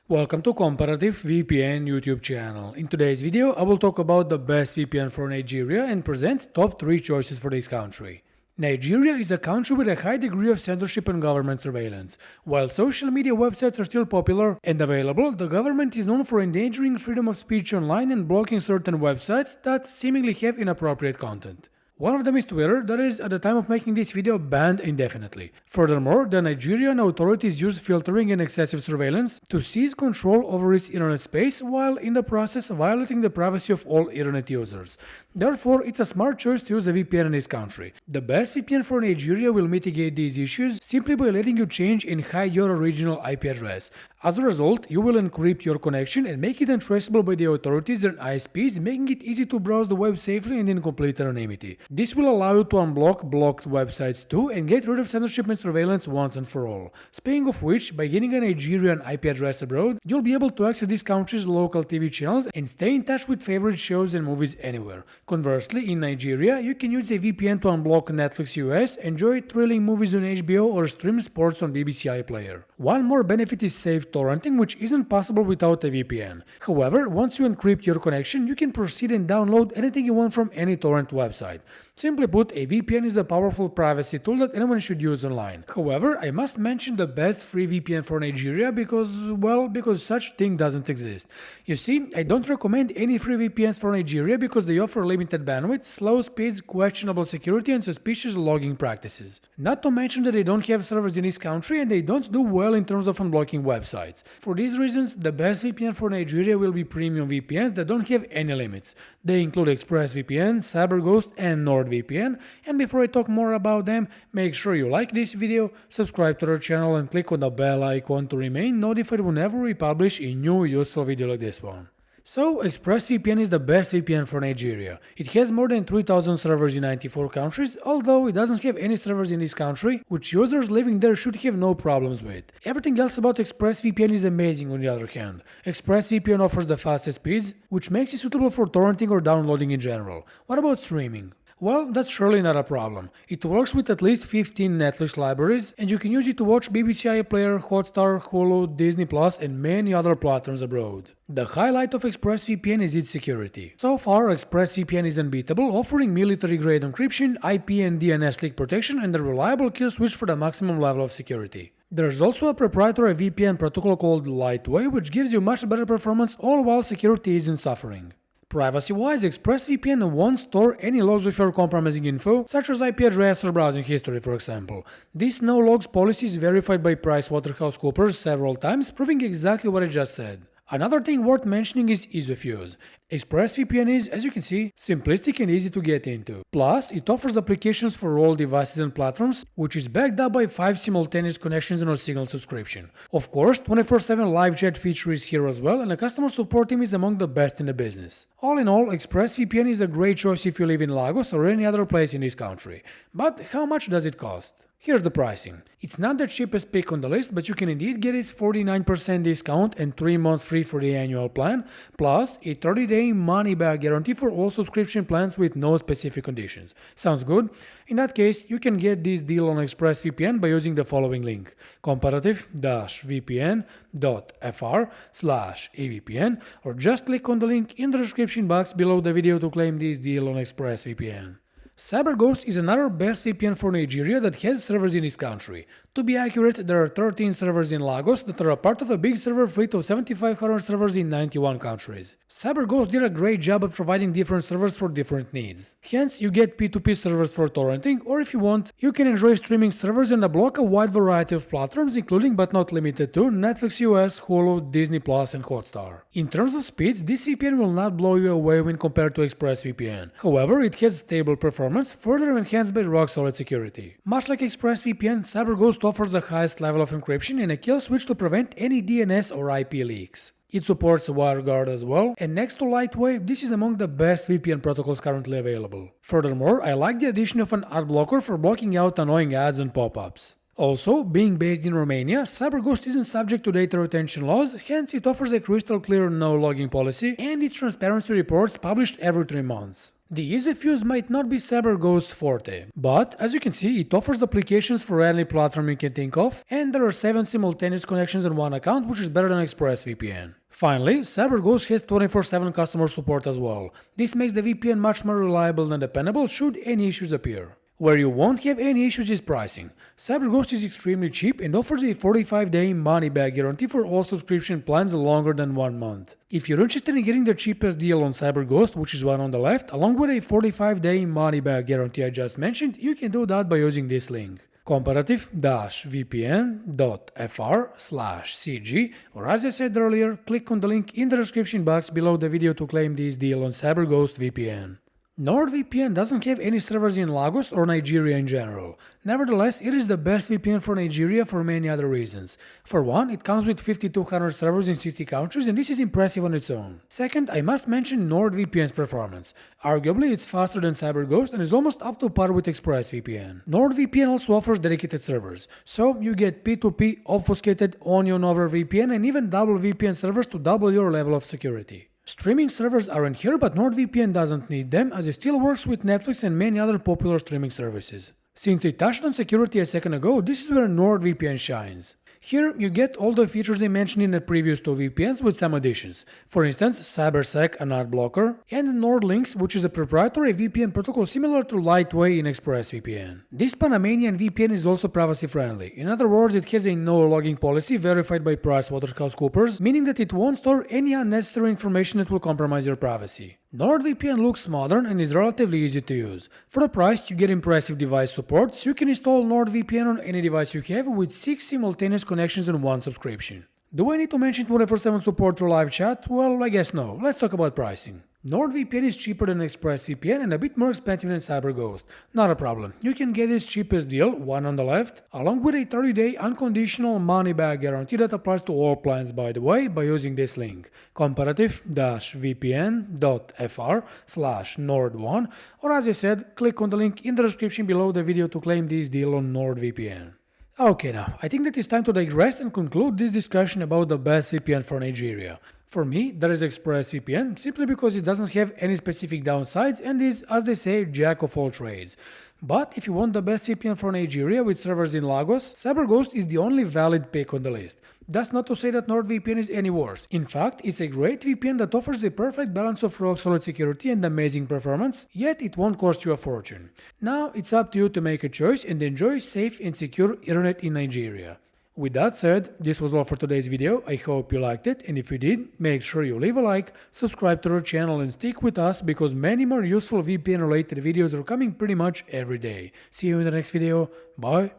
Welcome to Comparative VPN YouTube channel. In today's video, I will talk about the best VPN for Nigeria and present top 3 choices for this country. Nigeria is a country with a high degree of censorship and government surveillance. While social media websites are still popular and available, the government is known for endangering freedom of speech online and blocking certain websites that seemingly have inappropriate content. One of them is Twitter, that is, at the time of making this video, banned indefinitely. Furthermore, the Nigerian authorities use filtering and excessive surveillance to seize control over its internet space, while in the process violating the privacy of all internet users. Therefore, it's a smart choice to use a VPN in this country. The best VPN for Nigeria will mitigate these issues simply by letting you change and hide your original IP address. As a result, you will encrypt your connection and make it untraceable by the authorities and ISPs, making it easy to browse the web safely and in complete anonymity. This will allow you to unblock blocked websites too and get rid of censorship and surveillance once and for all. Speaking of which, by getting a Nigerian IP address abroad, you'll be able to access this country's local TV channels and stay in touch with favorite shows and movies anywhere. Conversely, in Nigeria, you can use a VPN to unblock Netflix US, enjoy thrilling movies on HBO, or stream sports on BBC iPlayer. One more benefit is safe torrenting, which isn't possible without a VPN. However, once you encrypt your connection, you can proceed and download anything you want from any torrent website. Simply put, a VPN is a powerful privacy tool that anyone should use online. However, I must mention the best free VPN for Nigeria because such thing doesn't exist. You see, I don't recommend any free VPNs for Nigeria because they offer limited bandwidth, slow speeds, questionable security, and suspicious logging practices. Not to mention that they don't have servers in this country and they don't do well in terms of unblocking websites. For these reasons, the best VPN for Nigeria will be premium VPNs that don't have any limits. They include ExpressVPN, CyberGhost, and NordVPN. And before I talk more about them, make sure you like this video, subscribe to our channel, and click on the bell icon to remain notified whenever we publish a new useful video like this one. So, ExpressVPN is the best VPN for Nigeria. It has more than 3,000 servers in 94 countries, although it doesn't have any servers in this country, which users living there should have no problems with. Everything else about ExpressVPN is amazing on the other hand. ExpressVPN offers the fastest speeds, which makes it suitable for torrenting or downloading in general. What about streaming? Well, that's surely not a problem. It works with at least 15 Netflix libraries, and you can use it to watch BBC iPlayer, Hotstar, Hulu, Disney+, and many other platforms abroad. The highlight of ExpressVPN is its security. So far, ExpressVPN is unbeatable, offering military-grade encryption, IP and DNS leak protection, and a reliable kill switch for the maximum level of security. There's also a proprietary VPN protocol called Lightwave, which gives you much better performance all while security isn't suffering. Privacy-wise, ExpressVPN won't store any logs with your compromising info, such as IP address or browsing history, for example. This no-logs policy is verified by PricewaterhouseCoopers several times, proving exactly what I just said. Another thing worth mentioning is ease of use. ExpressVPN is, as you can see, simplistic and easy to get into. Plus, it offers applications for all devices and platforms, which is backed up by 5 simultaneous connections and a single subscription. Of course, 24/7 live chat feature is here as well, and the customer support team is among the best in the business. All in all, ExpressVPN is a great choice if you live in Lagos or any other place in this country. But how much does it cost? Here's the pricing. It's not the cheapest pick on the list, but you can indeed get its 49% discount and 3 months free for the annual plan, plus a 30-day money-back guarantee for all subscription plans with no specific conditions. Sounds good? In that case, you can get this deal on ExpressVPN by using the following link: comparative-vpn.fr/avpn, or just click on the link in the description box below the video to claim this deal on ExpressVPN. CyberGhost is another best VPN for Nigeria that has servers in this country. To be accurate, there are 13 servers in Lagos that are a part of a big server fleet of 7,500 servers in 91 countries. CyberGhost did a great job at providing different servers for different needs. Hence, you get P2P servers for torrenting, or if you want, you can enjoy streaming servers and unblock a wide variety of platforms, including but not limited to Netflix US, Hulu, Disney+, and Hotstar. In terms of speeds, this VPN will not blow you away when compared to ExpressVPN. However, it has stable performance, further enhanced by rock-solid security. Much like ExpressVPN, CyberGhost offers the highest level of encryption and a kill switch to prevent any DNS or IP leaks. It supports WireGuard as well, and next to Lightwave, this is among the best VPN protocols currently available. Furthermore, I like the addition of an ad blocker for blocking out annoying ads and pop-ups. Also, being based in Romania, CyberGhost isn't subject to data retention laws, hence it offers a crystal clear no-logging policy and its transparency reports published every 3 months. The ease of use might not be CyberGhost's forte, but as you can see, it offers applications for any platform you can think of, and there are 7 simultaneous connections on one account, which is better than ExpressVPN. Finally, CyberGhost has 24/7 customer support as well. This makes the VPN much more reliable and dependable should any issues appear. Where you won't have any issues is pricing. CyberGhost is extremely cheap and offers a 45-day money-back guarantee for all subscription plans longer than 1 month. If you're interested in getting the cheapest deal on CyberGhost, which is one on the left, along with a 45-day money-back guarantee I just mentioned, you can do that by using this link. comparative-vpn.fr/cg, or as I said earlier, click on the link in the description box below the video to claim this deal on CyberGhost VPN. NordVPN doesn't have any servers in Lagos or Nigeria in general. Nevertheless, it is the best VPN for Nigeria for many other reasons. For one, it comes with 5200 servers in 60 countries, and this is impressive on its own. Second, I must mention NordVPN's performance. Arguably, it's faster than CyberGhost and is almost up to par with ExpressVPN. NordVPN also offers dedicated servers, so you get P2P, obfuscated, onion over VPN, and even double VPN servers to double your level of security. Streaming servers aren't here, but NordVPN doesn't need them, as it still works with Netflix and many other popular streaming services. Since I touched on security a second ago, this is where NordVPN shines. Here, you get all the features I mentioned in the previous 2 VPNs with some additions. For instance, CyberSec, an ad blocker, and NordLynx, which is a proprietary VPN protocol similar to Lightway in ExpressVPN. This Panamanian VPN is also privacy-friendly. In other words, it has a no-logging policy verified by PricewaterhouseCoopers, meaning that it won't store any unnecessary information that will compromise your privacy. NordVPN looks modern and is relatively easy to use. For the price, you get impressive device support, so you can install NordVPN on any device you have with 6 simultaneous connections and 1 subscription. Do I need to mention 24/7 support through live chat? Well, I guess no. Let's talk about pricing. NordVPN is cheaper than ExpressVPN and a bit more expensive than CyberGhost. Not a problem. You can get this cheapest deal, one on the left, along with a 30-day unconditional money-back guarantee that applies to all plans, by the way, by using this link, comparative-vpn.fr/nord1, or as I said, click on the link in the description below the video to claim this deal on NordVPN. Okay, now, I think that it's time to digress and conclude this discussion about the best VPN for Nigeria. For me, that is ExpressVPN, simply because it doesn't have any specific downsides and is, as they say, jack of all trades. But if you want the best VPN for Nigeria with servers in Lagos, CyberGhost is the only valid pick on the list. That's not to say that NordVPN is any worse. In fact, it's a great VPN that offers a perfect balance of rock-solid security and amazing performance, yet it won't cost you a fortune. Now, it's up to you to make a choice and enjoy safe and secure internet in Nigeria. With that said, this was all for today's video. I hope you liked it, and if you did, make sure you leave a like, subscribe to our channel and stick with us because many more useful VPN related videos are coming pretty much every day. See you in the next video. Bye.